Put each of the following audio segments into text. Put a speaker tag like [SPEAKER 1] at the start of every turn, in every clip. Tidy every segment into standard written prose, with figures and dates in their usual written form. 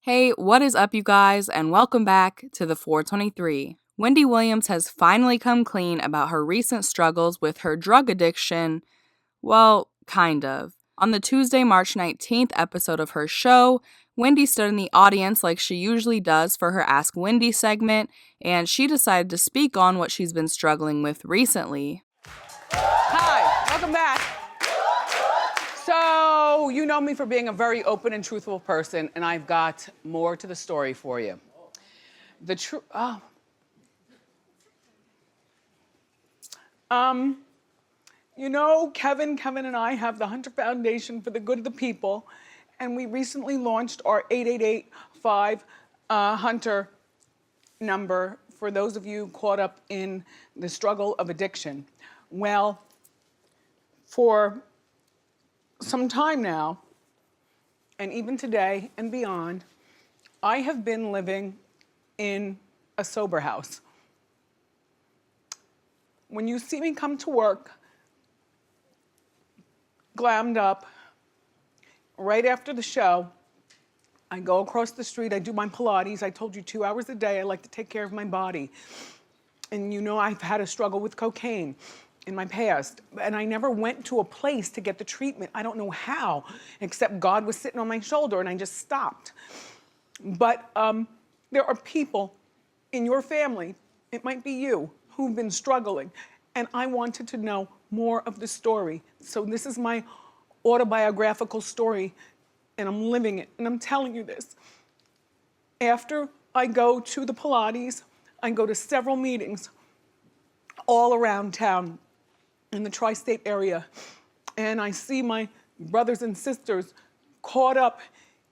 [SPEAKER 1] Hey, what is up, you guys, and welcome back to the 423. Wendy Williams has finally come clean about her recent struggles with her drug addiction. Well, kind of. On the Tuesday, March 19th episode of her show, Wendy stood in the audience like she usually does for her Ask Wendy segment, and she decided to speak on what she's been struggling with recently.
[SPEAKER 2] Hi, welcome back. So, you know me for being a very open and truthful person, and I've got more to the story for you. Kevin and I have the Hunter Foundation for the Good of the People, and we recently launched our 888-5 Hunter number for those of you caught up in the struggle of addiction. Well, for some time now, and even today and beyond, I have been living in a sober house. When you see me come to work, glammed up, right after the show, I go across the street, I do my Pilates. I told you 2 hours a day, I like to take care of my body. And you know I've had a struggle with cocaine in my past, and I never went to a place to get the treatment. I don't know how, except God was sitting on my shoulder and I just stopped. But there are people in your family, it might be you, who've been struggling, and I wanted to know more of the story. So this is my autobiographical story, and I'm living it, and I'm telling you this. After I go to the Pilates, I go to several meetings all around town in the tri-state area, and I see my brothers and sisters caught up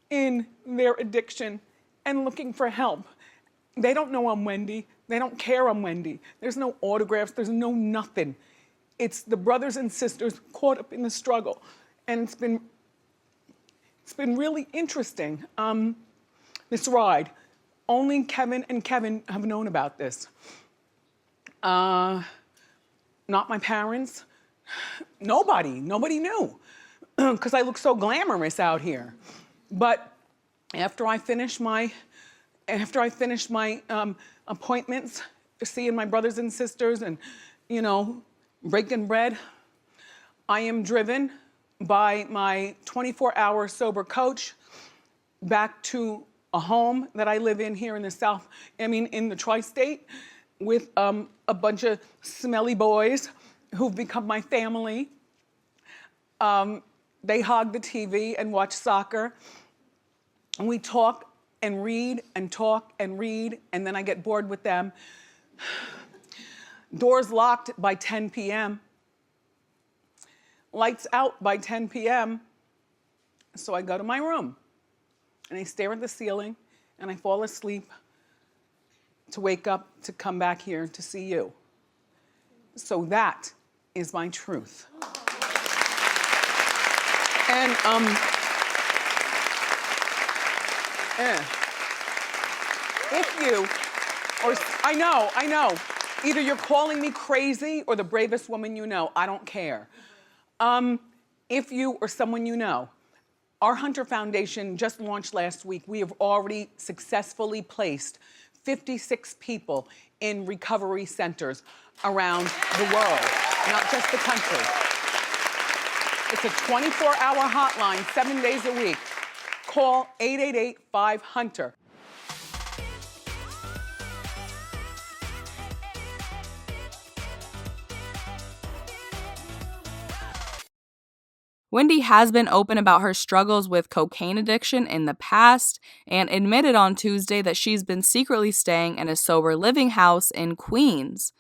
[SPEAKER 2] in their addiction and looking for help. They don't know I'm Wendy. They don't care I'm Wendy. There's no autographs, there's no nothing. It's the brothers and sisters caught up in the struggle. And it's been really interesting, this ride. Only Kevin and Kevin have known about this. Not my parents, nobody knew, because I look so glamorous out here. But after I finish my appointments, seeing my brothers and sisters and, you know, breaking bread, I am driven by my 24-hour sober coach back to a home that I live in here in the in the tri-state, with a bunch of smelly boys who've become my family. They hog the TV and watch soccer. And we talk and read and talk and read, and then I get bored with them. Doors locked by 10 p.m. Lights out by 10 p.m. So I go to my room and I stare at the ceiling and I fall asleep to wake up to come back here to see you. So that is my truth. And if you, or I know, either you're calling me crazy or the bravest woman you know, I don't care. If you or someone you know, our Hunter Foundation just launched last week. We have already successfully placed 56 people in recovery centers around the world, not just the country. It's a 24-hour hotline, 7 days a week. Call 888-5-HUNTER.
[SPEAKER 1] Wendy has been open about her struggles with cocaine addiction in the past and admitted on Tuesday that she's been secretly staying in a sober living house in Queens.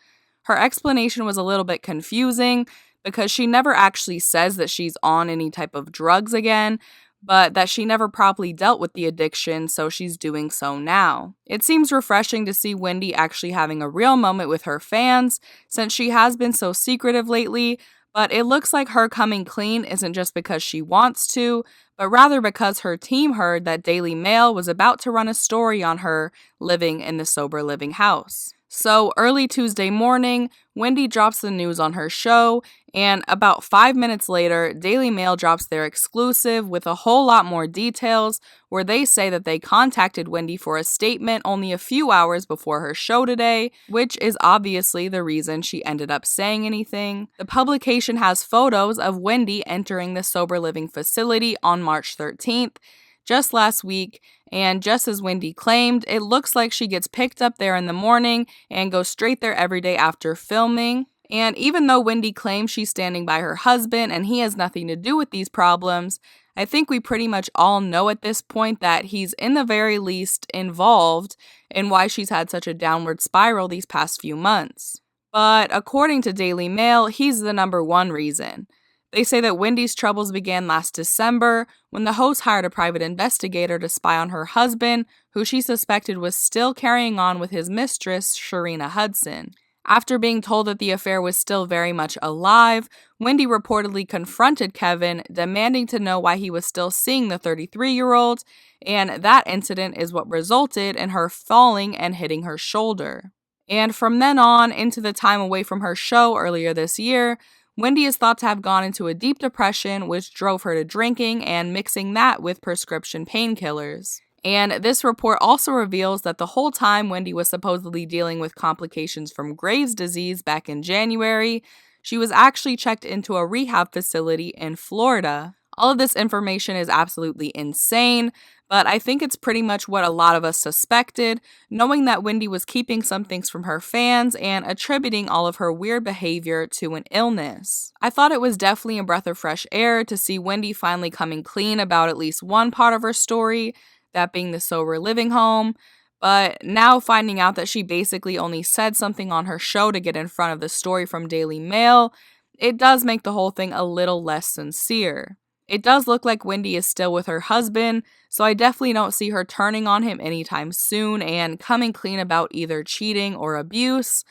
[SPEAKER 1] Her explanation was a little bit confusing because she never actually says that she's on any type of drugs again, but that she never properly dealt with the addiction, so she's doing so now. It seems refreshing to see Wendy actually having a real moment with her fans, since she has been so secretive lately. But it looks like her coming clean isn't just because she wants to, but rather because her team heard that Daily Mail was about to run a story on her living in the sober living house. So early Tuesday morning, Wendy drops the news on her show, and about 5 minutes later, Daily Mail drops their exclusive with a whole lot more details, where they say that they contacted Wendy for a statement only a few hours before her show today, which is obviously the reason she ended up saying anything. The publication has photos of Wendy entering the sober living facility on March 13th, just last week, and just as Wendy claimed, it looks like she gets picked up there in the morning and goes straight there every day after filming. And even though Wendy claims she's standing by her husband and he has nothing to do with these problems, I think we pretty much all know at this point that he's in the very least involved in why she's had such a downward spiral these past few months. But according to Daily Mail, he's the number one reason. They say that Wendy's troubles began last December when the host hired a private investigator to spy on her husband, who she suspected was still carrying on with his mistress, Sharina Hudson. After being told that the affair was still very much alive, Wendy reportedly confronted Kevin, demanding to know why he was still seeing the 33-year-old, and that incident is what resulted in her falling and hitting her shoulder. And from then on, into the time away from her show earlier this year, Wendy is thought to have gone into a deep depression, which drove her to drinking and mixing that with prescription painkillers. And this report also reveals that the whole time Wendy was supposedly dealing with complications from Graves' disease back in January, she was actually checked into a rehab facility in Florida. All of this information is absolutely insane, but I think it's pretty much what a lot of us suspected, knowing that Wendy was keeping some things from her fans and attributing all of her weird behavior to an illness. I thought it was definitely a breath of fresh air to see Wendy finally coming clean about at least one part of her story, that being the sober living home, but now finding out that she basically only said something on her show to get in front of the story from Daily Mail, it does make the whole thing a little less sincere. It does look like Wendy is still with her husband, so I definitely don't see her turning on him anytime soon and coming clean about either cheating or abuse,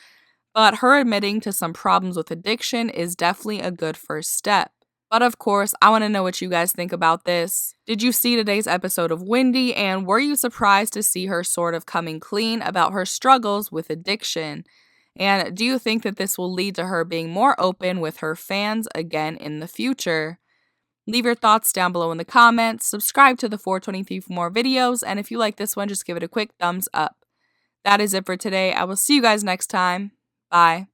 [SPEAKER 1] but her admitting to some problems with addiction is definitely a good first step. But of course, I want to know what you guys think about this. Did you see today's episode of Wendy, and were you surprised to see her sort of coming clean about her struggles with addiction? And do you think that this will lead to her being more open with her fans again in the future? Leave your thoughts down below in the comments, subscribe to the 423 for more videos, and if you like this one, just give it a quick thumbs up. That is it for today. I will see you guys next time. Bye.